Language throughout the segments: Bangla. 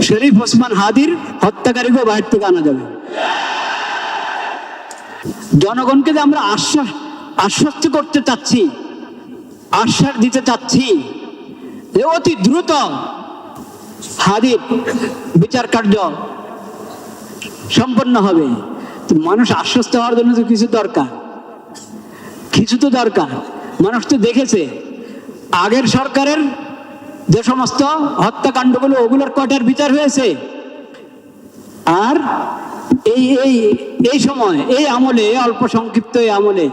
শরীফ ওসমান হাদির হত্যাকারীকে বাইরে থেকে আনা যাবে। জনগণকে যে আমরা আশ্বস্ত করতে চাচ্ছি, আশ্বাস দিতে চাচ্ছি যে অতি দ্রুত হাদির বিচার কার্য সম্পন্ন হবে। মানুষ আশ্বস্ত হওয়ার জন্য তো কিছু দরকার, কিছু তো দরকার। মানুষ তো দেখেছে আগের সরকারের যে সমস্ত হত্যাকাণ্ডগুলো, ওগুলোর কয়টার বিচার হয়েছে, আর এই সময়, এই আমলে, অল্প সংক্ষিপ্ত এই আমলে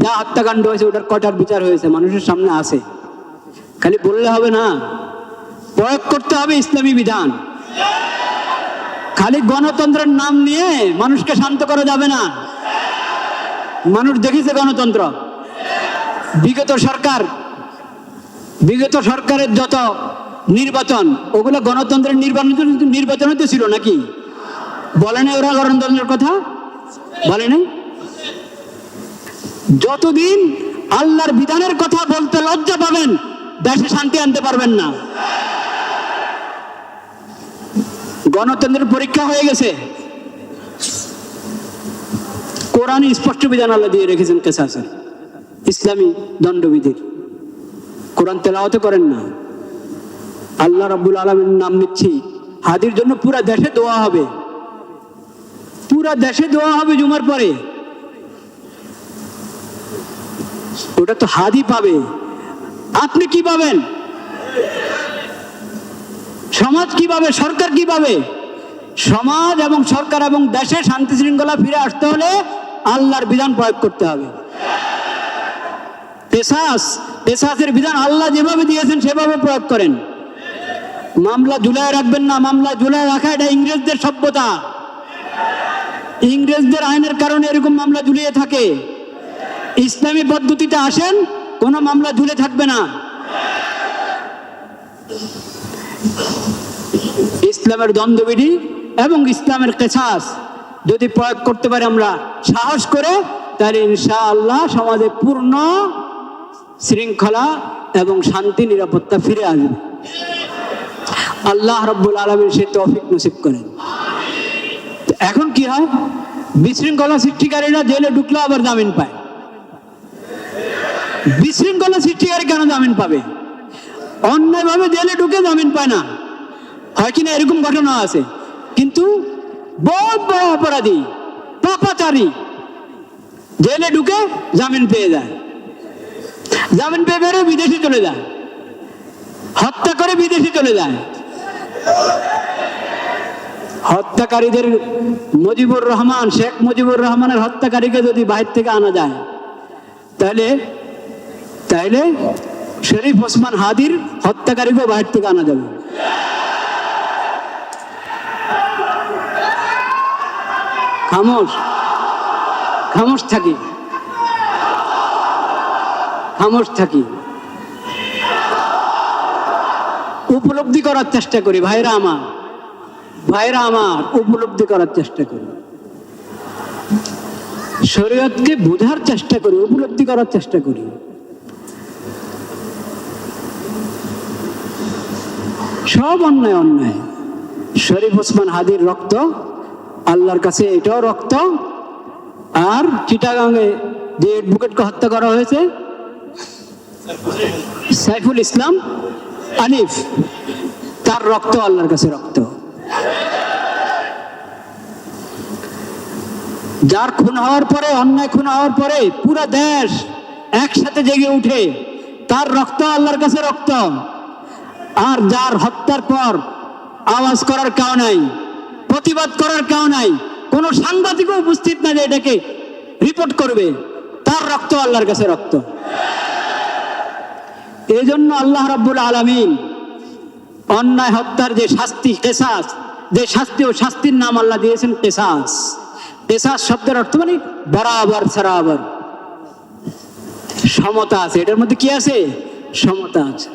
যা হত্যাকাণ্ড হয়েছে ওটার কয়টার বিচার হয়েছে মানুষের সামনে আছে। খালি বললে হবে না, প্রয়োগ করতে হবে ইসলামী বিধান। খালি গণতন্ত্রের নাম নিয়ে মানুষকে শান্ত করা যাবে না। মানুষ দেখেছে গণতন্ত্র, বিগত সরকারের যত নির্বাচন, ওগুলো গণতন্ত্রের নির্বাচন তো ছিল নাকি? বলে নাই ওরা গণতন্ত্রের কথা? বলে নাই? যতদিন আল্লাহর বিধানের কথা বলতে লজ্জা পাবেন, দেশে শান্তি আনতে পারবেন না। গণতন্ত্রের পরীক্ষা হয়ে গেছে। কোরআনে স্পষ্ট বিধান আল্লাহ দিয়ে রেখেছেন কিসাসের, ইসলামী দণ্ডবিধির। কোরআন তেলাওয়াত করেন না, আল্লাহ রাব্বুল আলামিনের নাম নিচ্ছি। হাদির জন্য পুরা দেশে দোয়া হবে, পুরা দেশে দোয়া হবে জুমার পরে। ওটা তো হাদি পাবে, আপনি কি পাবেন? সমাজ কি পাবে? সরকার কি পাবে? সমাজ এবং সরকার এবং দেশে শান্তি শৃঙ্খলা ফিরে আসতে হলে আল্লাহর বিধান প্রয়োগ করতে হবে। পেশাসের বিধান আল্লাহ যেভাবে দিয়েছেন সেভাবে প্রয়োগ করেন। মামলা ঝুলায় রাখবেন না। মামলা ঝুলায় রাখা এটা ইংরেজদের সভ্যতা। ইংরেজদের আইনের কারণে এরকম মামলা ঝুলিয়ে থাকে। ইসলামী পদ্ধতিতে আসেন, কোনো মামলা ঝুলে থাকবে না। ইসলামের দ্বন্দ্ববিধি এবং ইসলামের কিসাস যদি প্রয়োগ করতে পারি আমরা সাহস করে, তাহলে ইনশাআল্লাহ সমাজে পূর্ণ শৃঙ্খলা এবং শান্তি নিরাপত্তা ফিরে আসবে। আল্লাহ রাব্বুল আলামিন সে তৌফিক নসিব করেন। এখন কি হয়, বিশৃঙ্খলা সৃষ্টিকারীরা জেলে ঢুকলে আবার জামিন পায়। বিশৃঙ্খলা সৃষ্টিকারী কেন জামিন পাবে? অন্যায়ভাবে জেলে ঢুকে জামিন পায় না, হয় কিনা? এরকম ঘটনা আছে। কিন্তু বহুত বড় অপরাধী, পাপাচারী জেলে ঢুকে জামিন পেয়ে যায়, জামিন পেয়ে বেরো বিদেশে চলে যায়, হত্যা করে বিদেশে চলে যায়। হত্যাকারীদের শেখ মুজিবুর রহমানের হত্যাকারীকে যদি বাইরে থেকে আনা যায়, তাহলে শরীফ ওসমান হাদির হত্যাকারীকে বাইরে থেকে আনা যাবে। খামোশ থাকি, উপলব্ধি করার চেষ্টা করি। ভাইরা আমার উপলব্ধি করার চেষ্টা করি, শরীয়তকে বোঝার চেষ্টা করি, উপলব্ধি করার চেষ্টা করি। সব অন্যায়। শরীফ ওসমান হাদির রক্ত আল্লাহর কাছে এটাও রক্ত। আর চিটাগাঙে যে অ্যাডভোকেটকে হত্যা করা হয়েছে, সাইফুল ইসলাম আলিফ, তার রক্ত আল্লাহর কাছে রক্ত। যার খুন হওয়ার পরে, অন্যায় খুন হওয়ার পরে পুরো দেশ একসাথে জেগে উঠে, তার রক্ত আল্লাহর কাছে রক্ত। আর যার হত্যার পর আওয়াজ করার কেউ নাই, প্রতিবাদ করার কেউ নাই, কোন সাংবাদিকও উপস্থিত না যে এটাকে রিপোর্ট করবে, তার রক্ত আল্লাহর কাছে রক্ত। এই জন্য আল্লাহ রাব্বুল আলামিন অন্যায় হত্যার যে শাস্তি, কিসাস, যে শাস্তি, ও শাস্তির নাম আল্লাহ দিয়েছেন কিসাস। কিসাস শব্দের অর্থ মানে বরাবর সরাবর, সমতা আছে। এটার মধ্যে কি আছে? সমতা আছে।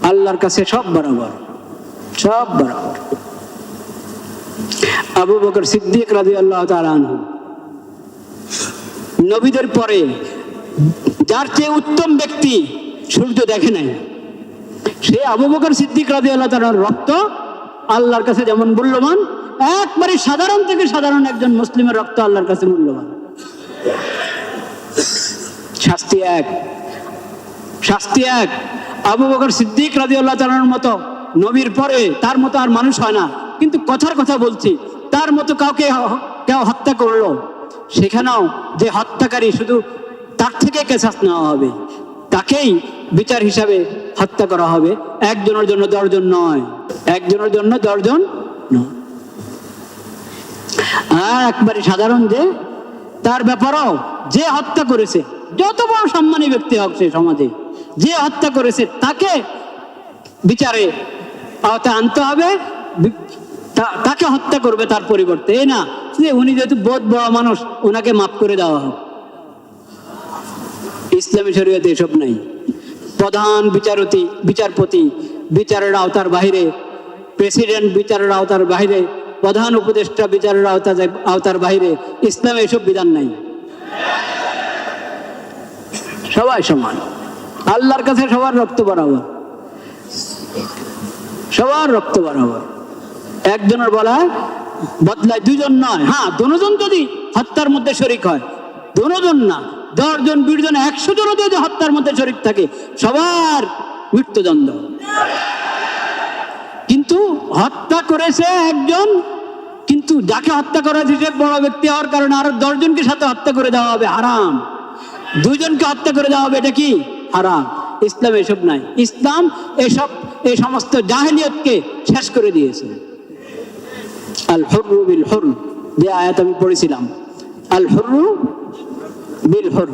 আল্লাহর কাছে সব বরাবর, সব বরাবর। আবু বকর সিদ্দিক রাদিয়াল্লাহু তাআলা আনহু, নবীদের পরে যার চেয়ে উত্তম ব্যক্তি সূর্য দেখে নাই, সে আবু বকর সিদ্দিক রাদিয়াল্লাহু তাআলার রক্ত আল্লাহর কাছে যেমন মূল্যবান, একবারে সাধারণ থেকে সাধারণ একজন মুসলিমের রক্ত আল্লাহর কাছে মূল্যবান। শাস্তি এক, শাস্তি এক। আবু বকর সিদ্দিক রাদিয়াল্লাহু তাআলার মতো নবীর পরে তার মতো আর মানুষ হয় না, কিন্তু কথার কথা বলছি, তার মতো কাউকে কেউ হত্যা করলো, সেখানেও যে হত্যাকারী শুধু তার থেকে কেসাস নেওয়া হবে, তাকেই বিচার হিসাবে হত্যা করা হবে। একজনের জন্য 10 জন নয়, একজনের জন্য 10 জন নয়। আর একবারে সাধারণ যে, তার ব্যাপারেও যে হত্যা করেছে, যত বড় সম্মানী ব্যক্তি হোক সে সমাজে, যে হত্যা করেছে তাকে বিচারে আওতায় আনতে হবে, তাকে হত্যা করবে তার পরিবর্তে। এই না যে উনি যেহেতু বহুত বড় মানুষ ওনাকে মাফ করে দেওয়া হোক। ইসলামী শরীয়তে এসব নাই। প্রধান বিচারপতি বিচারের আওতার বাইরে, প্রেসিডেন্ট বিচারের আওতার বাইরে, প্রধান উপদেষ্টা বিচারের আওতার বাইরে। ইসলামে এসব বিধান নাই। সবাই সমান, আল্লাহর কাছে সবার রক্ত বরাবর, সবার রক্ত বরাবর। একজনের বলায় বদলায় 2 জন নয়। হ্যাঁ, 2 জন যদি হত্যার মধ্যে শরিক হয়, 2 জন না, 10 জন, 20 জন, 100 জন যদি হত্যার মধ্যে শরিক থাকে, সবার মৃত্যুদণ্ড। কিন্তু হত্যা করেছে একজন, কিন্তু যাকে হত্যা করা হয়েছে সে বড় ব্যক্তি হওয়ার কারণে আরো 10 জনকে সাথে হত্যা করে দেওয়া হবে, হারাম। 2 জনকে হত্যা করে দেওয়া হবে, এটা কি হারাম। ইসলাম এসব নাই। ইসলাম এই সমস্ত জাহেলিয়তকে শেষ করে দিয়েছে। আল হুররু বিল হুর, যে আয়াত আমি পড়েছিলাম, আল হুররু বিল হুর,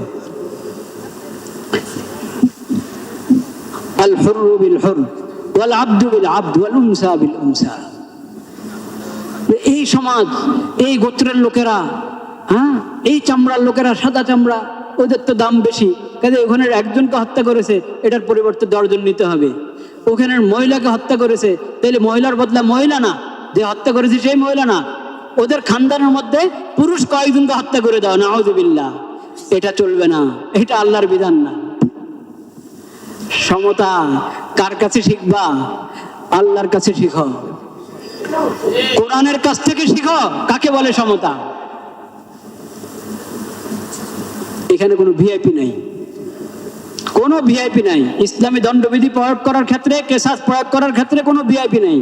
আল হুররু বিল হুর ওয়াল আবদু বিল আবদ ওয়াল উনসা বিল উনসা। এই সমাজ, এই গোত্রের লোকেরা, হ্যাঁ, এই চামড়ার লোকেরা, সাদা চামড়া, ওদের তো দাম বেশি, কাজে ওখানে একজনকে হত্যা করেছে, এটার পরিবর্তে 10 জন নিতে হবে। ওখানের মহিলাকে হত্যা করেছে, তাহলে মহিলার বদলা মহিলা না, যে হত্যা করেছে সেই মহিলা না, ওদের খানদানের মধ্যে পুরুষ কয়েকজনকে হত্যা করে দাও, নাউযুবিল্লাহ। এটা চলবে না, এটা আল্লাহর বিধান না। সমতা কার কাছে শিখবা? আল্লাহর কাছে শিখো, কোরআনের কাছ থেকে শিখো কাকে বলে সমতা। এখানে কোনো ভিআইপি নাই, কোনো ভিআইপি নাই। ইসলামী দণ্ডবিধি প্রয়োগ করার ক্ষেত্রে, কেসাস প্রয়োগ করার ক্ষেত্রে কোনো ভিআইপি নাই।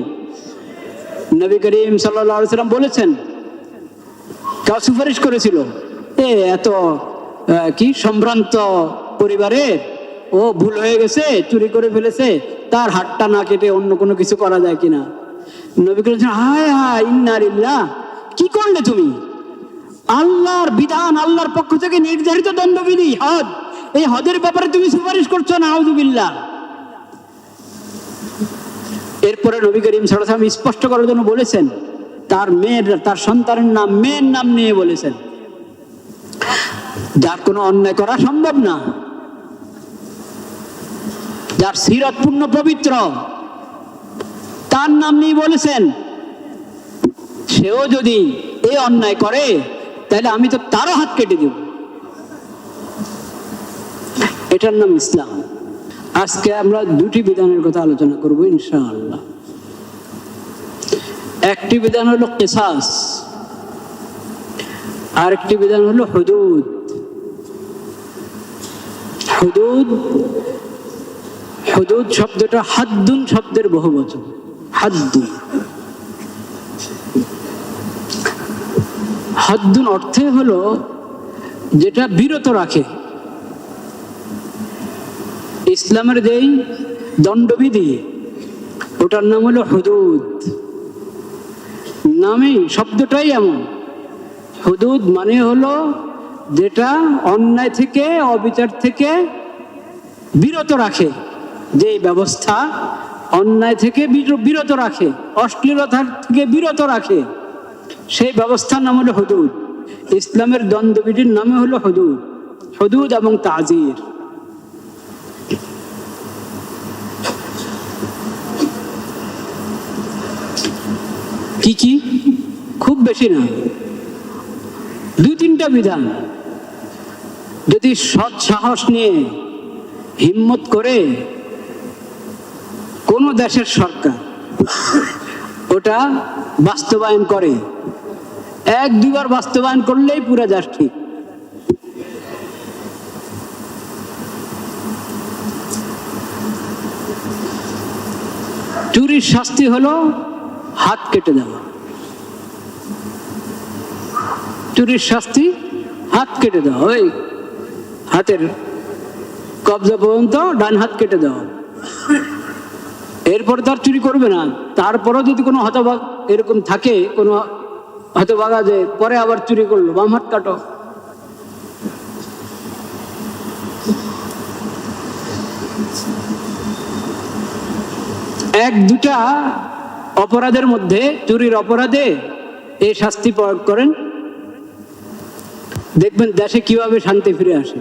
নবী করিম সাল্লাল্লাহু আলাইহি ওয়াসাল্লাম বলেছেন, কেউ সুপারিশ করেছিল, এত কি সম্ভ্রান্ত পরিবারের, ও ভুল হয়ে গেছে, চুরি করে ফেলেছে, তার হাতটা না কেটে অন্য কোনো কিছু করা যায় কিনা। নবী করিম হায় হায় ইন্না লিল্লাহ, কি করলে তুমি? আল্লাহর বিধান, আল্লাহর পক্ষ থেকে নির্ধারিত দণ্ডবিধি হদ, এই হদের ব্যাপারে তুমি সুপারিশ করছো, নাউযুবিল্লাহ। এরপরে নবী করিম সাল্লাল্লাহু আলাইহি ওয়াসাল্লাম স্পষ্ট করার জন্য বলেছেন, তার মেয়ের, তার সন্তানের নাম, মেয়ের নাম নিয়ে বলেছেন, যার কোনো অন্যায় করা সম্ভব না, যার সিরাত পূর্ণ পবিত্র, তার নাম নিয়ে বলেছেন, সেও যদি এই অন্যায় করে তাহলে আমি তো তারও হাত কেটে দেব। এটার নাম ইসলাম। আজকে আমরা 2টি বিধানের কথা আলোচনা করব ইনশাআল্লাহ। একটি বিধান হলো কিসাস, আর একটি বিধান হলো হুদুদ। হুদুদ, হুদুদ শব্দটা হাদ্দুন শব্দের বহুবচন, হাদ্দুন। হাদ্দুন অর্থে হলো যেটা বিরত রাখে। ইসলামের যেই দণ্ডবিধি, ওটার নাম হলো হুদুদ। নামে শব্দটাই এমন। হুদুদ মানে হলো যেটা অন্যায় থেকে, অবিচার থেকে বিরত রাখে, যে ব্যবস্থা অন্যায় থেকে বিরত রাখে, অশ্লীলতা থেকে বিরত রাখে, সেই ব্যবস্থার নাম হলো হুদুদ। ইসলামের দণ্ডবিধির নামে হলো হুদুদ, হুদুদ এবং তাজির। কি কি? খুব বেশি না, 2-3টা বিধান। যদি সৎ সাহস নিয়ে, হিম্মত করে কোন দেশের সরকার ওটা বাস্তবায়ন করে। এক দুবার বাস্তবায়ন করলেই পুরা দেশ ঠিক। চুরির শাস্তি হলো হাত কেটে দেওয়া। চুরির শাস্তি হাত কেটে দেওয়া, ওই হাতের কবজা পর্যন্ত ডান হাত কেটে দেওয়া। এরপর তার চুরি করবে না। তারপরও যদি কোনো হতভাগ এরকম থাকে, কোনো হতভাগা যে পরে আবার চুরি করলো, বাম হাত কাটো। এক দুটা অপরাধের মধ্যে, চুরির অপরাধে এই শাস্তি প্রয়োগ করেন, দেখবেন দেশে কিভাবে শান্তি ফিরে আসে।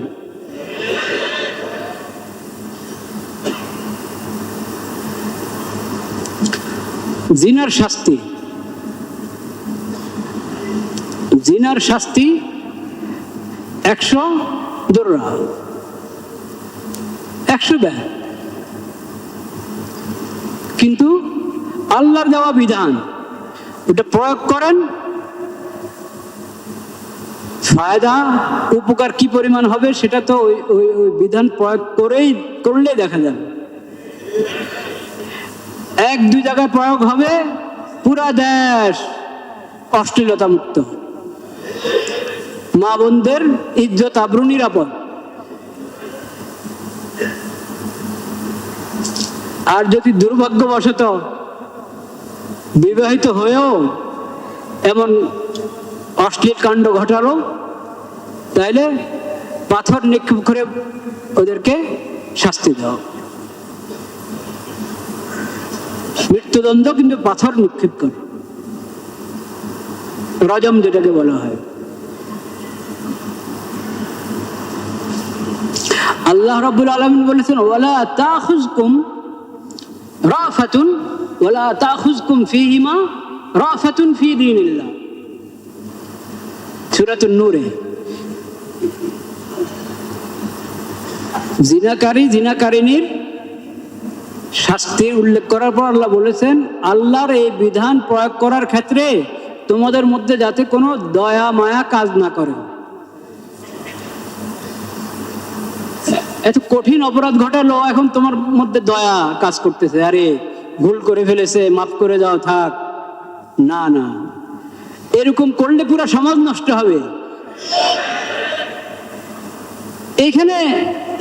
জিনার শাস্তি, জিনার শাস্তি 100 দোররা, 100 ব্যয়। কিন্তু আল্লাহর দেওয়া বিধান, এটা প্রয়োগ করেন, ফায়দা উপকার কি পরিমাণ হবে সেটা তো ওই বিধান প্রয়োগ করলে দেখা যাবে। এক দুই জায়গায় প্রয়োগ হবে, পুরা দেশ অশ্লীলতা মুক্ত, মা বোনদের ইজ্জত আবরু নিরাপদ। আর যদি দুর্ভাগ্যবশত বিবাহিত হয়েও এমন অশ্লীল কাণ্ড ঘটালো, তাইলে পাথর নিক্ষেপ করে ওদেরকে শাস্তি দাও। মৃত্যুদণ্ড, কিন্তু পাথর নিক্ষেপ করে, রজম যেটাকে বলা হয়। আল্লাহ রাব্বুল আলামিন বলেছেন, ওয়ালা তাখুযকুম রাফাতুন ওয়ালা তাখুযকুম ফীহিমা রাফাতুন ফী দীনিল্লাহ, সূরাতুন নূরে। জিনাকারী জিনাকারিনীর শাস্তি উল্লেখ করার পর আল্লাহ বলেছেন, আল্লাহর এই বিধান প্রয়োগ করার ক্ষেত্রে তোমাদের মধ্যে যাতে কোনো দয়া মায়া কাজ না করে। এত কঠিন অপরাধ ঘটালো, এখন তোমার মধ্যে দয়া কাজ করতেছে, আরে ভুল করে ফেলেছে, মাফ করে যাও, থাক। না না, এরকম করলে পুরো সমাজ নষ্ট হবে।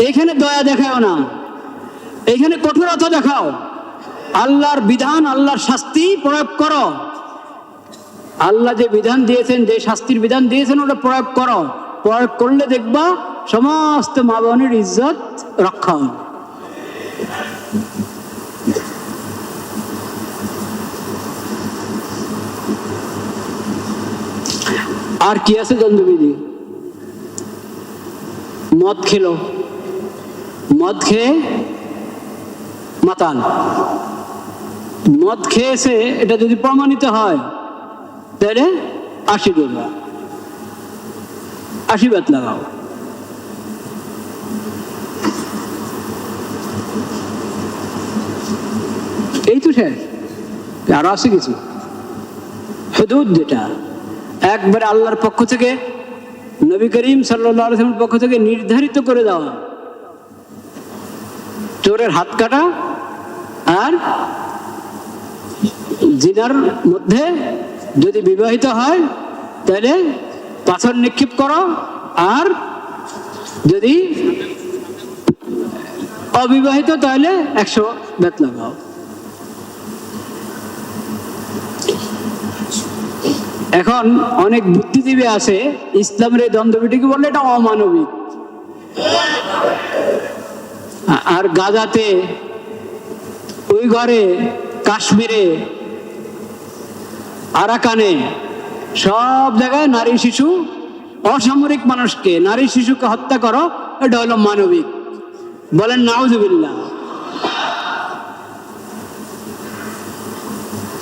এইখানে দয়া দেখাও না, এইখানে কঠোরতা দেখাও। আল্লাহর বিধান, আল্লাহর শাস্তি প্রয়োগ করো। আল্লাহ যে বিধান দিয়েছেন, যে শাস্তির বিধান দিয়েছেন, ওটা প্রয়োগ করো। প্রয়োগ করলে দেখবা সমস্ত মা বোনের ইজ্জত রক্ষা হবে। আর কি আছে দণ্ডবিধি? মদ খেলো, মদ খেয়ে মাতাল, মদ খেয়েছে এটা যদি প্রমাণিত হয়, তাহলে 80 দোররা, 80 বেত লাগাও। এই তো শেষ, আরো আছে কিছু হুদুদ, যেটা একবারে আল্লাহর পক্ষ থেকে, নবী করিম সাল্লাল্লাহু আলাইহি ওয়াসাল্লামের পক্ষ থেকে নির্ধারিত করে দেওয়া। চোরের হাত কাটা, আর জিনার মধ্যে যদি বিবাহিত হয় তাহলে পাথর নিক্ষেপ করো, আর যদি অবিবাহিত তাহলে 100 বেত লাগাও। এখন অনেক বুদ্ধিজীবী আছে, ইসলামের এই দ্বন্দ্ববিধিকে বলে এটা অমানবিক। আর গাজাতে, ওই ঘরে, কাশ্মীরে, আরাকানে, সব জায়গায় নারী শিশু, অসামরিক মানুষকে, নারী শিশুকে হত্যা করো, এটা হলো মানবিক। বলেন নাউজুবিল্লাহ।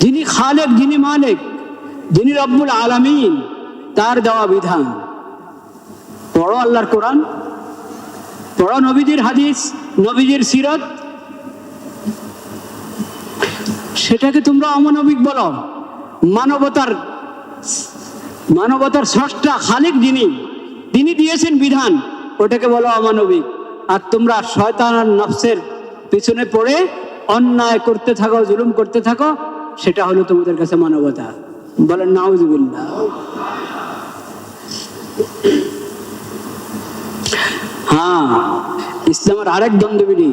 যিনি খালেক, যিনি মালিক, যিনি রব্বুল আলামিন, তার দেওয়া বিধান। পড়ো আল্লাহর কোরআন, পড়ো নবীজির হাদিস, নবীজির সিরাত, সেটাকে তোমরা অমানবিক বলো। মানবতার মানবতার স্রষ্টা খালিক যিনি, তিনি দিয়েছেন বিধান, ওটাকে বলো অমানবিক। আর তোমরা শয়তান আর নফসের পিছনে পড়ে অন্যায় করতে থাকো, জুলুম করতে থাকো, সেটা হলো তোমাদের কাছে মানবতা। বলেন নাউজুবিল্লাহ। হ্যাঁ, ইসলামের আরেক দ্বন্দ্ববিধি,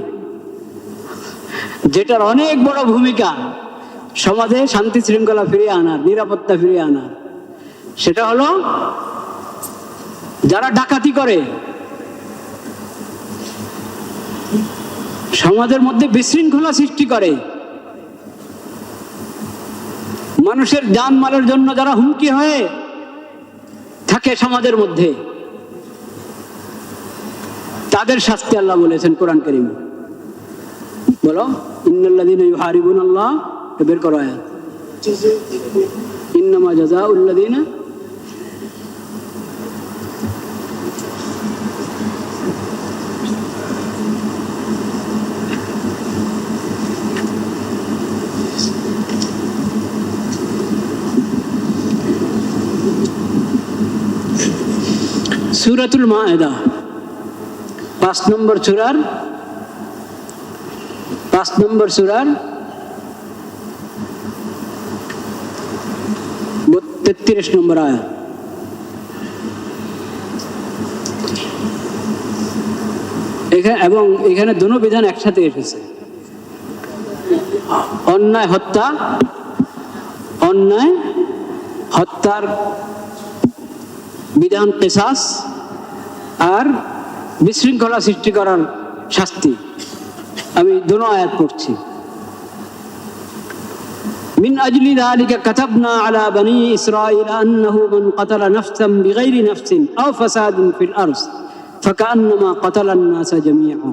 যেটার অনেক বড় ভূমিকা সমাজে শান্তি শৃঙ্খলা ফিরিয়ে আনার, নিরাপত্তা ফিরিয়ে আনার, সেটা হলো যারা ডাকাতি করে, সমাজের মধ্যে বিশৃঙ্খলা সৃষ্টি করে, মানুষের জানমালের জন্য যারা হুমকি হয়ে থাকে সমাজের মধ্যে, তাদের শাস্তি আল্লাহ বলেছেন কোরআন কারীমে। বলো ইন্নাল্লাযীনা ইউহারিবুনাল্লাহ, বের করো আয়াত। ইন্নামা জাযাউল্লাযীনা সূরাতুল মায়েদা 5 নম্বর সূরার 33 নম্বর আয়াত। এবং এখানে দুটো বিধান একসাথে এসেছে, অন্যায় হত্যার বিধান কিসাস, আর বিশৃঙ্খলা সৃষ্টি করার শাস্তি। আমি দুটো আয়াত পড়ছি। من أجل ذلك كتبنا على بني إسرائيل أنه من قتل نفسا بغير نفس أو فساد في الأرض فكأنما قتل الناس جميعا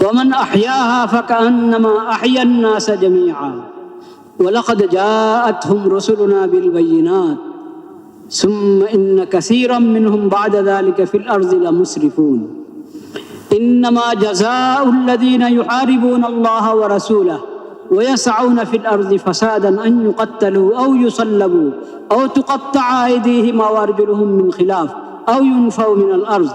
ومن أحياها فكأنما أحيا الناس جميعا ولقد جاءتهم رسلنا بالبينات ثم إن كثيرا منهم بعد ذلك في الأرض لمسرفون إنما جزاء الذين يحاربون الله ورسوله ويسعون في الأرض فسادا أن يقتلوا أو يصلبوا أو تقطع أيديهم وأرجلهم من خلاف أو ينفوا من الأرض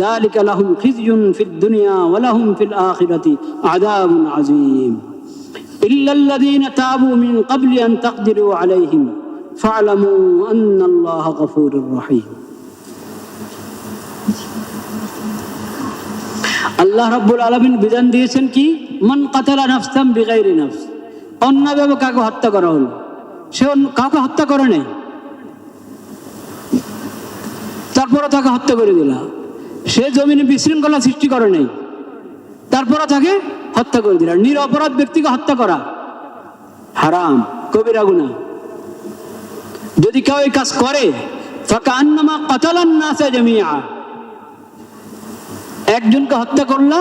ذلك لهم خزي في الدنيا ولهم في الآخرة عذاب عظيم إلا الذين تابوا من قبل أن تقدروا عليهم فاعلموا أن الله غفور رحيم। আল্লাহ রাব্বুল আলামিন বিধান দিয়েছেন কি, মান কাতালা নাফসাম বিগাইরি নাফস, অন্যায়ভাবে কাউকে হত্যা করা হলো, সে কাউকে হত্যা করে নাই, তারপরে তাকে হত্যা করে দিলা। সে জমিনে বিশৃঙ্খলা সৃষ্টি করে নাই, তারপরে তাকে হত্যা করে দিলা। নিরপরাধ ব্যক্তিকে হত্যা করা হারাম, কবিরা গুনাহ। যদি কেউ এই কাজ করে ফাকান্নামা কাতালান নাসা জামিআ, একজনকে হত্যা করলা,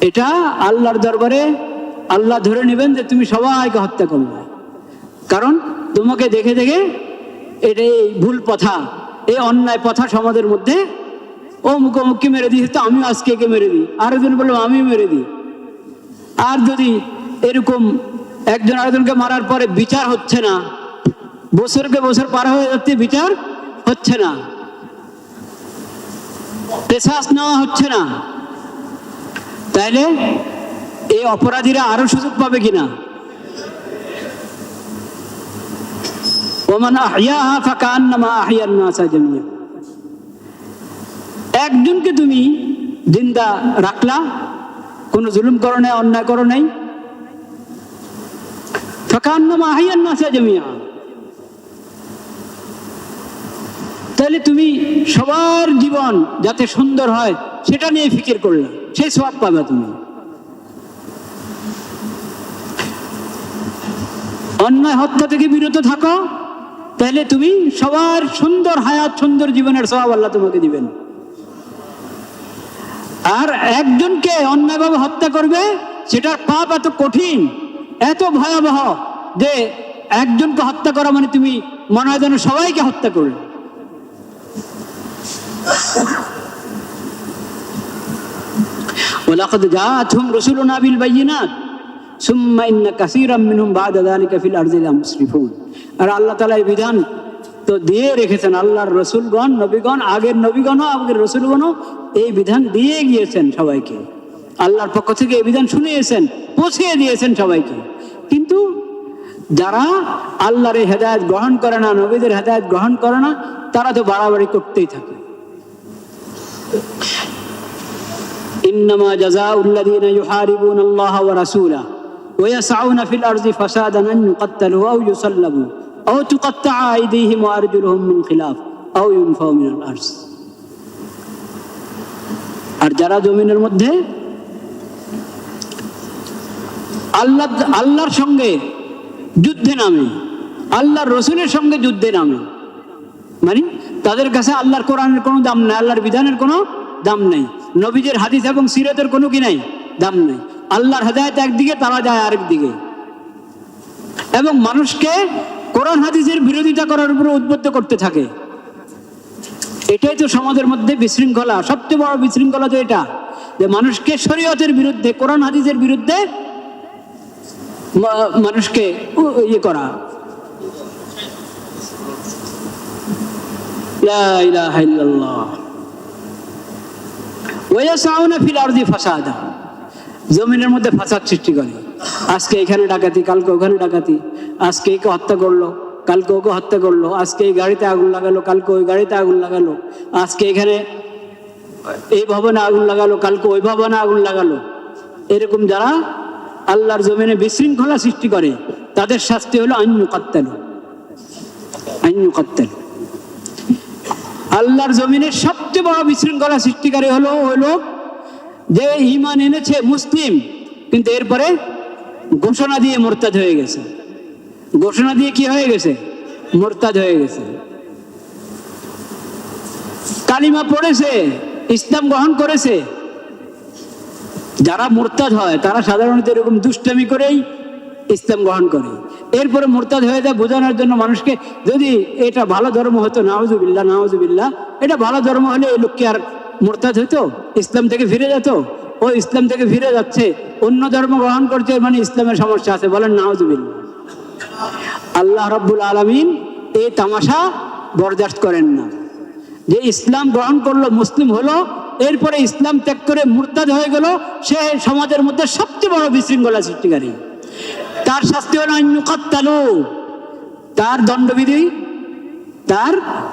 এটা আল্লাহর দরবারে আল্লাহ ধরে নেবেন যে তুমি সবাইকে হত্যা করলে। কারণ তোমাকে দেখে দেখে এটা এই ভুল পথা, এই অন্যায় পথা সমাজের মধ্যে ও মুখোমুখি মেরে দিয়েছে, তো আমি আজকে একে মেরে দিই, আরেকজন বললো আমি মেরে দিই। আর যদি এরকম একজন আরেকজনকে মারার পরে বিচার হচ্ছে না, বছরকে বছর পার হয়ে যাচ্ছে, বিচার হচ্ছে না, কিসাস নেওয়া হচ্ছে না, তাইলে এই অপরাধীরা আরো সুযোগ পাবে কিনা? ওমান আহইয়াহা ফাকান্নামা আহইয়ান নাসা জামিআ, একজনকে তুমি জিন্দা রাখলা, কোনো জুলুম করো নাই, অন্যায় করো নাই, ফাকান্নামা আহইয়ান নাসা জামিআ, তাহলে তুমি সবার জীবন যাতে সুন্দর হয় সেটা নিয়ে ফিকির করলে, সেই সওয়াব পাবে তুমি। অন্যায় হত্যা থেকে বিরত থাকো, তাহলে তুমি সবার সুন্দর হায়াত, সুন্দর জীবনের সওয়াব আল্লাহ তোমাকে দিবেন। আর একজনকে অন্যায়ভাবে হত্যা করবে, সেটার পাপ এত কঠিন, এত ভয়াবহ যে একজনকে হত্যা করা মানে তুমি মনে হয় যেন সবাইকে হত্যা করলে। ওয়ালাকাদ জাআতহুম রাসূলুনা বিল বায়িনাত সুম্মা ইন্না কাসীরাম মিনহুম বা'দা যালিকা ফিল আরদি লামুসরিফুন। আর আল্লাহ তাআলা এই বিধান তো দিয়ে রেখেছেন, আল্লাহর রসুলগণ, নবীগণ, আগের নবীগণও আগের রসুলগণও এই বিধান দিয়ে গিয়েছেন সবাইকে। আল্লাহর পক্ষ থেকে এই বিধান শুনিয়েছেন, পৌঁছিয়ে দিয়েছেন সবাইকে। কিন্তু যারা আল্লাহর এই হেদায়েত গ্রহণ করে না, নবীদের হেদায়েত গ্রহণ করে না, তারা তো বাড়াবাড়ি করতেই থাকে। ইন্নামা জাযাউল্লাযীনা ইউহারিবুনাল্লাহা ওয়া রাসূলাহু ওয়া ইয়াসআউনা ফিল আরদি ফাসাদান আন ইউকাত্তালু আও ইউসাল্লাবু আও তুকাত্তাআ আইদিহিম ওয়া আরজুলুহুম মিন খিলাফ আও ইউনফাউ মিনাল আরদ। আর যারা জমিনের মধ্যে আল্লাহর সঙ্গে যুদ্ধে নামে, আল্লাহর রসুলের সঙ্গে যুদ্ধে নামে, মানে তাদের কাছে আল্লাহর কোরআনের কোনো দাম নাই, আল্লাহর বিধানের কোনো দাম নেই, নবীদের হাদিস এবং সিরাতের কোনো কি নাই, দাম নেই। আল্লাহর হেদায়েত একদিকে, তারা যায় আরেক দিকে, এবং মানুষকে কোরআন হাদিসের বিরোধিতা করার উপরে উদ্বুদ্ধ করতে থাকে। এটাই তো সমাজের মধ্যে বিশৃঙ্খলা, সবচেয়ে বড় বিশৃঙ্খলা তো এটা, যে মানুষকে শরীয়তের বিরুদ্ধে, কোরআন হাদিসের বিরুদ্ধে মানুষকে ইয়ে করা। লা ইলাহা ইল্লাল্লাহ ওয়া ইয়াসআউনা ফিল আরদি ফাসাদা, জমিনের মধ্যে ফাসাদ সৃষ্টি করে। আজকে এখানে ডাকাতি, কালকে ওখানে ডাকাতি, আজকে একে হত্যা করলো, কালকে ওকে হত্যা করলো, আজকে এই গাড়িতে আগুন লাগালো, কালকে ওই গাড়িতে আগুন লাগালো, আজকে এখানে এই ভবনে আগুন লাগালো, কালকে ওই ভবনে আগুন লাগালো। এরকম যারা আল্লাহর জমিনে বিশৃঙ্খলা সৃষ্টি করে, তাদের শাস্তি হলো আন ইউকাত্তালু। আল্লাহর জমিনের সবচেয়ে বড় বিশৃঙ্খলা সৃষ্টিকারী হলো ওই লোক যে ঈমান এনেছে, মুসলিম, কিন্তু এরপরে ঘোষণা দিয়ে মুরতাদ হয়ে গেছে। ঘোষণা দিয়ে কি হয়ে গেছে? মুরতাদ হয়ে গেছে। কালিমা পড়েছে, ইসলাম গ্রহণ করেছে। যারা মুরতাদ হয় তারা সাধারণত এরকম দুষ্টামি করেই ইসলাম গ্রহণ করে, এরপরে মুরতাদ হয়ে যায় বোঝানোর জন্য মানুষকে। যদি এটা ভালো ধর্ম হতো, নাউজুবিল্লাহ নাউজুবিল্লাহ, এটা ভালো ধর্ম হলে এই লোককে আর মুরতাদ হইতো, ইসলাম থেকে ফিরে যেত। ও ইসলাম থেকে ফিরে যাচ্ছে, অন্য ধর্ম গ্রহণ করছে, মানে ইসলামের সমস্যা আছে, বলেন নাউজুবিল্লাহ। আল্লাহ রাব্বুল আলামিন এই তামাশা বরদাস্ত করেন না, যে ইসলাম গ্রহণ করলো, মুসলিম হলো, এরপরে ইসলাম ত্যাগ করে মুরতাদ হয়ে গেল, সে সমাজের মধ্যে সবচেয়ে বড় বিশৃঙ্খলা সৃষ্টিকারী। তার শাস্তি হলো আন ইউকাত্তালু। তার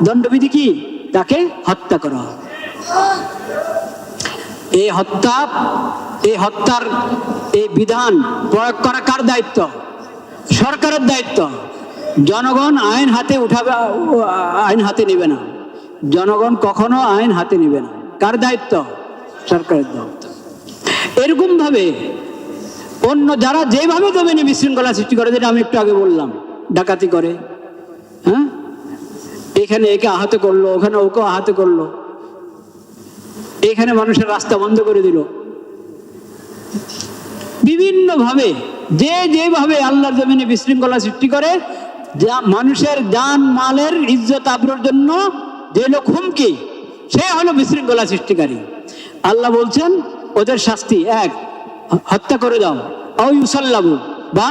দণ্ডবিধি কি? তাকে হত্যা করা। এই হত্যার এই বিধান প্রয়োগ করা কার দায়িত্ব? সরকারের দায়িত্ব। জনগণ আইন হাতে নেবে না, জনগণ কখনো আইন হাতে নেবে না। কার দায়িত্ব? সরকারের দায়িত্ব। এরকম ভাবে অন্য যারা যেভাবে জমিনে বিশৃঙ্খলা সৃষ্টি করে, যেটা আমি একটু আগে বললাম, ডাকাতি করে, হ্যাঁ, এখানে একে আহত করলো, ওখানে ওকে আহত করলো, এখানে মানুষের রাস্তা বন্ধ করে দিল, বিভিন্ন ভাবে যেভাবে আল্লাহর জমিনে বিশৃঙ্খলা সৃষ্টি করে, যা মানুষের জান মালের ইজ্জত আবরুর জন্য যে লোক হুমকি, সে হলো বিশৃঙ্খলা সৃষ্টিকারী। আল্লাহ বলছেন ওদের শাস্তি এক, হত্যা করে দাও, আও ইউসাল্লাবু, বা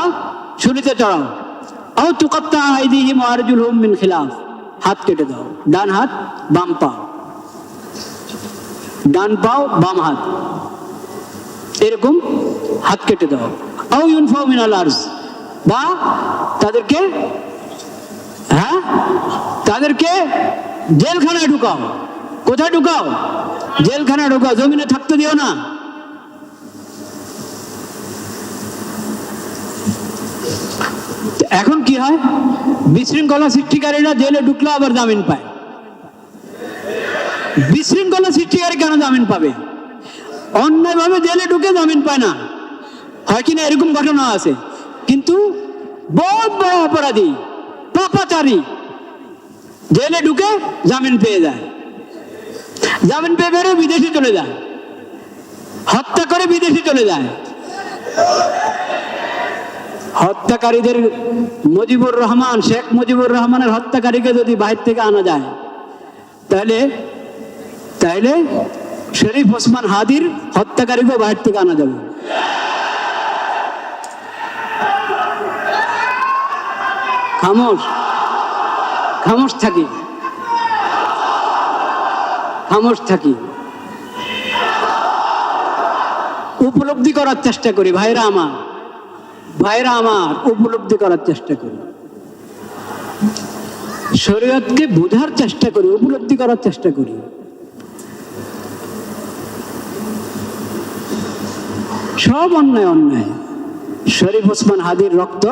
ছুরিতে চড়াও, আও তুকাত্তা আইদিহিম ওয়া আরজুলুহুম মিন খিলাফ, হাত কেটে দাও, ডান হাত বাম পা, ডান পাও বাম হাত, এরকম হাত কেটে দাও, আও ইউনফাউ মিনাল আরজ, বা তাদেরকে জেলখানায় ঢুকাও। কোথায় ঢুকাও? জেলখানায় ঢুকাও, জমিনে থাকতে দিও না। এখন কি হয়? বিশৃঙ্খলা সৃষ্টিকারীরা জেলে ঢুকলে আবার জামিন পায়। বিশৃঙ্খলা সৃষ্টিকারী কেন জামিন পাবে? অন্যায়ভাবে জেলে ঢুকে জামিন পায় না, হয় কিনা? এরকম ঘটনা আছে। কিন্তু বহুত বড় অপরাধী, পাপাচারী জেলে ঢুকে জামিন পেয়ে যায়, জামিন পেয়ে বেরো বিদেশে চলে যায়, হত্যা করে বিদেশে চলে যায়। হত্যাকারীদের শেখ মুজিবুর রহমানের হত্যাকারীকে যদি বাইরে থেকে আনা যায়, তাহলে শরীফ ওসমান হাদির হত্যাকারীকে বাইরে থেকে আনা যাবে। খামোশ, খামোশ থাকি, খামোশ থাকি, উপলব্ধি করার চেষ্টা করি। ভাইরা আমার, ভাইরা আমার, উপলব্ধি করার চেষ্টা করি, শরীয়তকে বোঝার চেষ্টা করি, উপলব্ধি করার চেষ্টা করি। সব অন্যায় অন্যায়। শরীফ ওসমান হাদির রক্ত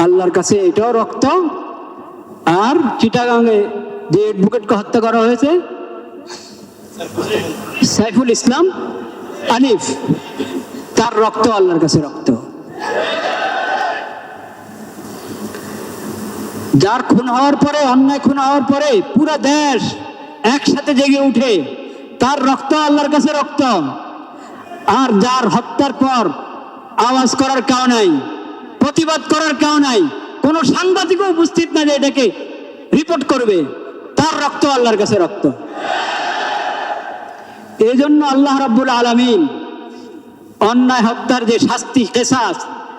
আল্লাহর কাছে এটাও রক্ত। আর চিটাগাঙে যে অ্যাডভোকেটকে হত্যা করা হয়েছে, সাইফুল ইসলাম আলিফ, তার রক্ত আল্লাহর কাছে রক্ত। যার খুন হওয়ার পরে, অন্যায় খুন হওয়ার পরে পুরো দেশ একসাথে জেগে উঠে, তার রক্ত আল্লাহর কাছে রক্ত। আর যার হত্যার পর আওয়াজ করার কেউ নাই, প্রতিবাদ করার কেউ নাই, কোন সাংবাদিকও উপস্থিত না যে এটাকে রিপোর্ট করবে, তার রক্ত আল্লাহর কাছে রক্ত। এই জন্য আল্লাহ রাব্বুল আলামিন অন্যায় হত্যার যে শাস্তি, কিসাস,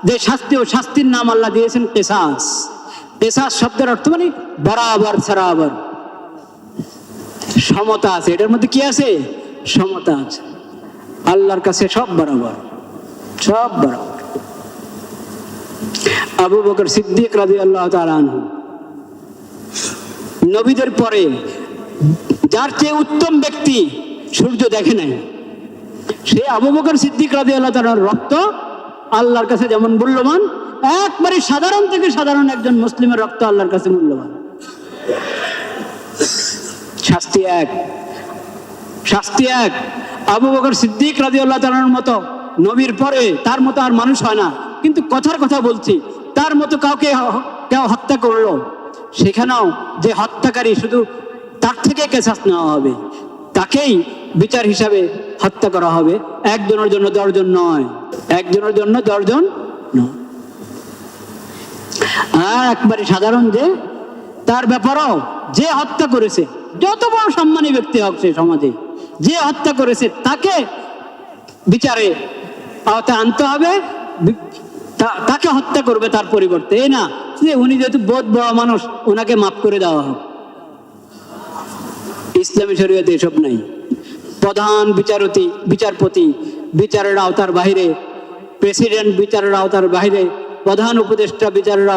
যে শাস্তি, ও শাস্তির নাম আল্লাহ দিয়েছেন কিসাস। কিসাস শব্দের অর্থ মানে বরাবর সরাবর, সমতা আছে এটার মধ্যে। কি আছে? সমতা আছে। আল্লাহর কাছে সব বরাবর, সব বরাবর। আবু বকর সিদ্দিক রাদিয়াল্লাহু তাআলা আনহু, নবীদের পরে যার চেয়ে উত্তম ব্যক্তি সূর্য দেখে নাই, সে আবু বকর সিদ্দিক রাদিয়াল্লাহু তাআলার রক্ত আল্লাহর কাছে যেমন মূল্যবান, একবারে সাধারণ থেকে সাধারণ একজন মুসলিমের রক্ত আল্লাহর কাছে মূল্যবান। শাস্তি এক, শাস্তি এক। আবু বকর সিদ্দিক রাদিয়াল্লাহু তাআলার মতো নবীর পরে তার মতো আর মানুষ হয় না, কিন্তু কথার কথা বলছি, তার মতো কাউকে কেউ হত্যা করলো, সেখানেও যে হত্যাকারী শুধু তার থেকে কিসাস নেওয়া হবে, তাকেই বিচার হিসাবে হত্যা করা হবে। একজনের জন্য 10 জন নয়, একজনের জন্য 10 জন নয়। আর একবারে সাধারণ যে, তার ব্যাপারেও যে হত্যা করেছে, যত বড় সম্মানী ব্যক্তি হোক সে সমাজে, যে হত্যা করেছে তাকে বিচারে আওতায় আনতে হবে, তাকে হত্যা করবে তার পরিবর্তে। এই না যে উনি যেহেতু বহুত বড় মানুষ, ওনাকে মাফ করে দেওয়া হোক। ইসলামী শরীয়তে এসব নাই। প্রধান বিচারপতি বিচারের আওতার বাইরে, প্রেসিডেন্ট বিচারের আওতার বাইরে, প্রধান উপদেষ্টা বিচারের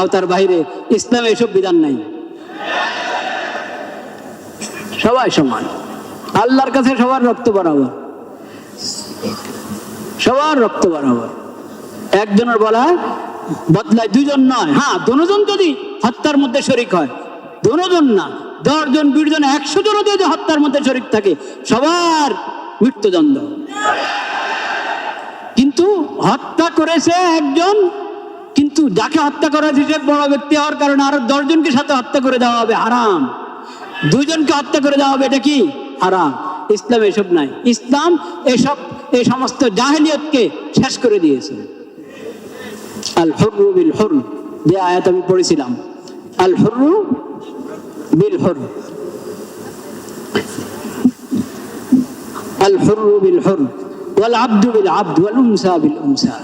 আওতার বাইরে। ইসলামে এসব বিধান নাই। সবাই সমান, আল্লাহর কাছে সবার রক্ত বরাবর, সবার রক্ত বরাবর। একজনের বলা বদলায় 2 জন নয়। হ্যাঁ, 2 জন যদি হত্যার মধ্যে শরিক হয়, 2 জন না, 10 জন, 20 জন, 100 জন যদি হত্যার মধ্যে শরিক থাকে, সবার মৃত্যুদণ্ড। কিন্তু হত্যা করেছে একজন, কিন্তু যাকে হত্যা করা হয়েছে বড় ব্যক্তি হওয়ার কারণে আরো 10 জনকে সাথে হত্যা করে দেওয়া হবে, হারাম। 2 জনকে হত্যা করে দেওয়া হবে, এটা কি? হারাম। ইসলাম এসব নাই। ইসলাম এই সমস্ত জাহেলিয়তকে শেষ করে দিয়েছে। আল হুররু বিল হুরর, যে আয়াত আমি পড়েছিলাম, আল হুররু বিল হুরর, আল হুররু বিল হুরর ওয়াল আবদু বিল আবদ ওয়াল উনসা বিল উনসা।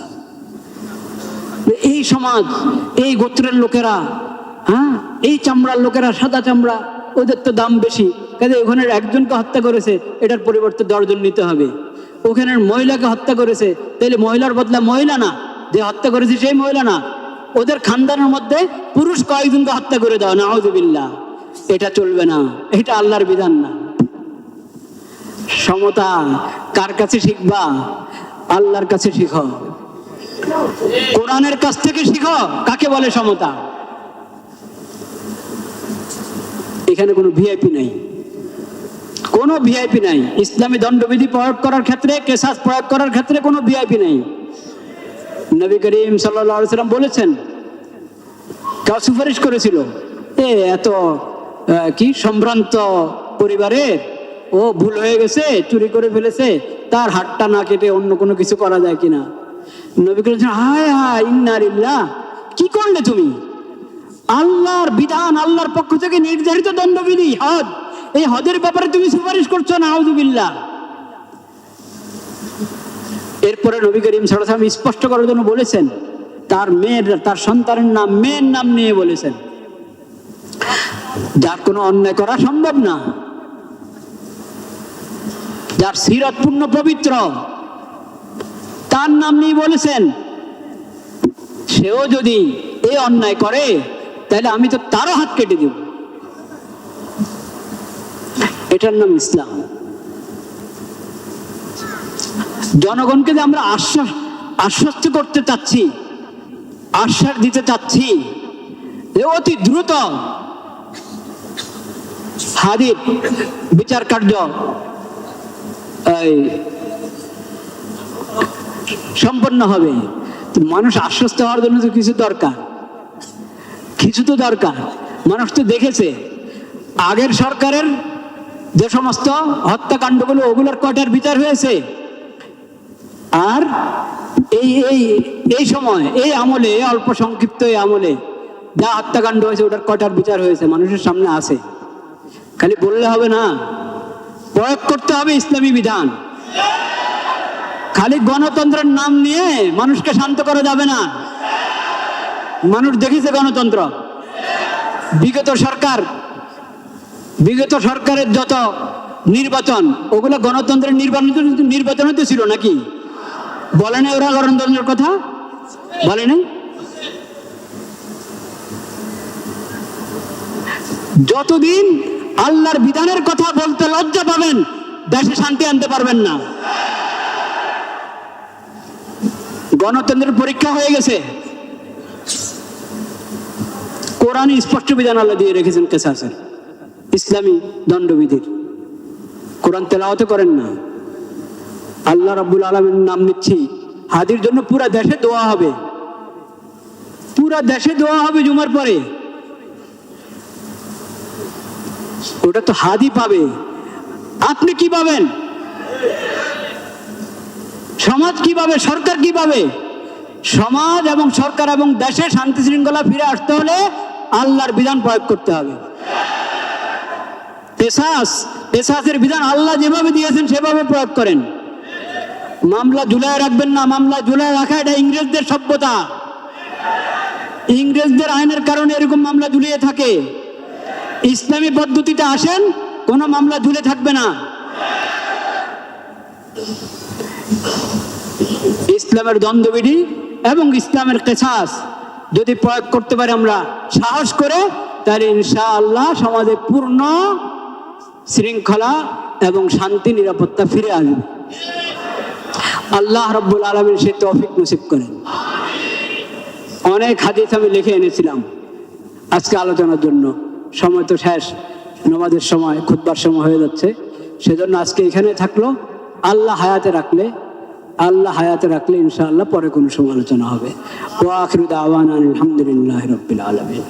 এই সমাজ, এই গোত্রের লোকেরা, হ্যাঁ, এই চামড়ার লোকেরা, সাদা চামড়া, ওদের তো দাম বেশি, কাজে ওখানে একজনকে হত্যা করেছে, এটার পরিবর্তে 10 জন নিতে হবে। ওখানে মহিলাকে হত্যা করেছে, তাহলে মহিলার বদলা মহিলা না, যে হত্যা করেছে সেই মহিলা না, ওদের খানদানের মধ্যে পুরুষ কয়েকজনকে হত্যা করে দাও, নাউযুবিল্লাহ। এটা চলবে না, এটা আল্লাহর বিধান না। সমতা কার কাছে শিখবা? আল্লাহর কাছে শিখো, কোরআনের কাছ থেকে শিখো কাকে বলে সমতা। এখানে কোনো ভিআইপি নাই, কোনো ভিআইপি নাই। ইসলামী দণ্ডবিধি প্রয়োগ করার ক্ষেত্রে, কিসাস প্রয়োগ করার ক্ষেত্রে কোনো ভিআইপি নাই। নবী করিম সাল্লাল্লাহু আলাইহি ওয়াসাল্লাম বলেছেন, কেউ সুপারিশ করেছিল, এত কি সম্ভ্রান্ত পরিবারের, ও ভুল হয়ে গেছে, চুরি করে ফেলেছে, তার হাতটা না কেটে অন্য কোনো কিছু করা যায় কিনা। নবী করিম হায় হায় ইন্না লিল্লাহ, কি করলে তুমি? আল্লাহর বিধান, আল্লাহর পক্ষ থেকে নির্ধারিত দণ্ডবিধি হজ, এই হজের ব্যাপারে তুমি সুপারিশ করছো, নাউযুবিল্লাহ। এরপরে নবী করিম সাল্লাল্লাহু আলাইহি ওয়াসাল্লাম স্পষ্ট করার জন্য বলেছেন, তার মেয়ের, তার সন্তানের নাম, মেয়ের নাম নিয়ে বলেছেন, যার কোনো অন্যায় করা সম্ভব না, যার সিরাত পূর্ণ পবিত্র, তার নাম নিয়ে বলেছেন, সেও যদি এই অন্যায় করে তাহলে আমি তো তারও হাত কেটে দেব। এটার নাম ইসলাম। জনগণকে যে আমরা আশ্বস্ত করতে চাচ্ছি, আশ্বাস দিতে চাচ্ছি যে অতি দ্রুত হাদির বিচার কার্য সম্পন্ন হবে। মানুষ আশ্বস্ত হওয়ার জন্য তো কিছু দরকার, কিছু তো দরকার। মানুষ তো দেখেছে আগের সরকারের যে সমস্ত হত্যাকাণ্ডগুলো, ওগুলোর কয়টার বিচার হয়েছে, আর এই সময়, এই আমলে, অল্প সংক্ষিপ্ত এই আমলে যা হত্যাকাণ্ড হয়েছে ওটার কয়টার বিচার হয়েছে মানুষের সামনে আছে। খালি বললে হবে না, প্রয়োগ করতে হবে ইসলামী বিধান। খালি গণতন্ত্রের নাম নিয়ে মানুষকে শান্ত করা যাবে না। মানুষ দেখেছে গণতন্ত্র, বিগত সরকারের যত নির্বাচন, ওগুলো গণতন্ত্রের নির্বাচন তো ছিল নাকি? বলে নাই ওরা গণতন্ত্রের কথা? বলে নাই? যতদিন আল্লাহর বিধানের কথা বলতে লজ্জা পাবেন, দেশে শান্তি আনতে পারবেন না। গণতন্ত্রের পরীক্ষা হয়ে গেছে। কোরআনে স্পষ্ট বিধান আল্লাহ দিয়ে রেখেছেন কিসাসের, ইসলামী দণ্ডবিধির। কোরআন তেলাওয়াত করেন না, আল্লাহ রাব্বুল আলামিনের নাম নিচ্ছি, হাদির জন্য পুরা দেশে দোয়া হবে, পুরা দেশে দোয়া হবে জুমার পরে। ওটা তো হাদি পাবে, আপনি কি পাবেন? সমাজ কি পাবে? সরকার কি পাবে? সমাজ এবং সরকার এবং দেশে শান্তি শৃঙ্খলা ফিরে আসতে হলে আল্লাহর বিধান প্রয়োগ করতে হবে। কিসাসের বিধান আল্লাহ যেভাবে দিয়েছেন সেভাবে প্রয়োগ করেন। মামলা ঝুলায় রাখবেন না। মামলা ঝুলায় রাখা এটা ইংরেজদের সভ্যতা, ইংরেজদের আইনের কারণে এরকম মামলা ঝুলিয়ে থাকে। ইসলামী পদ্ধতিতে আসেন, কোনো মামলা ঝুলে থাকবে না। ইসলামের দ্বন্দ্ববিধি এবং ইসলামের কিসাস যদি প্রয়োগ করতে পারি আমরা সাহস করে, তাহলে ইনশাআল্লাহ সমাজে পূর্ণ শৃঙ্খলা এবং শান্তি নিরাপত্তা ফিরে আসবে। আল্লাহ রাব্বুল আলামিন সে তৌফিক নসিব করেন। অনেক হাদিস আমি লিখে এনেছিলাম আজকে আলোচনার জন্য, সময় তো শেষ, নামাজের সময়, খুতবার সময় হয়ে যাচ্ছে, সেজন্য আজকে এখানে থাকলো। আল্লাহ হায়াতে রাখলে ইনশাআল্লাহ পরে কোনো সময় আলোচনা হবে। ওয়া আখিরু দাওয়ানা আলহামদুলিল্লাহি রাব্বিল আলামিন।